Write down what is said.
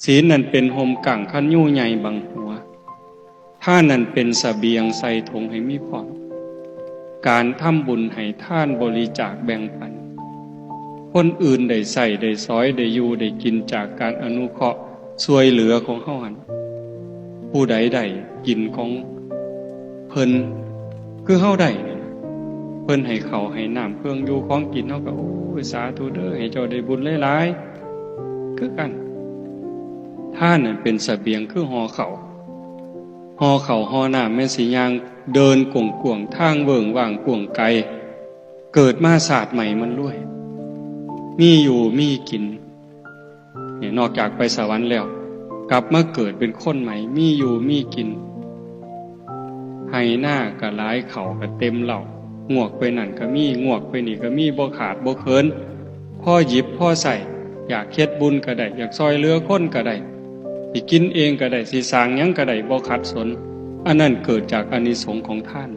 ศีลนั่นเป็นห่มกั่งคันยู่ใหญ่บังหัวท่านนั่นเป็นเสบียงใส่ถุงให้มีพร้อมการทำบุญให้ท่านบริจาคแบ่งปันคนอื่นได้ใส่ได้ซอยได้อยู่ได้กินจากการอนุเคราะห์ช่วยเหลือของเฮาหันผู้ใดได้กินของเพิ่นคือเฮาได้เพิ่นให้ข้าวให้น้ำเครื่องอยู่ของกินเฮาก็โอ้ยสาธุเด้อให้เจ้าได้บุญหลายๆคือกันท่านนั่นเป็นเสบียงคือห่อข้าวห่อน้ำแม่นสิย่างเดินกวงๆทางเบิ่งว่างกวงไกลเกิดมาศาสตร์ใหม่มันรวยมีอยู่มีกินเนี่ยนอกจากไปสวรรค์แล้วกลับมาเกิดเป็นคนใหม่มีอยู่มีกินให้หน้าก็หลายเข่าก็เต็มเหล่างวกไปนั่นก็มีงวกไปนี่ก็มีบ่ขาดบ่เคินพ่อหยิบพ่อใส่อยากเฮ็ดบุญก็ได้อยากซอยเหลือคนก็ได้สิกินเองก็ได้สิสร้างหยังก็ได้บ่ขัดสนอันนั้นเกิดจากอานิสงส์ของท่าน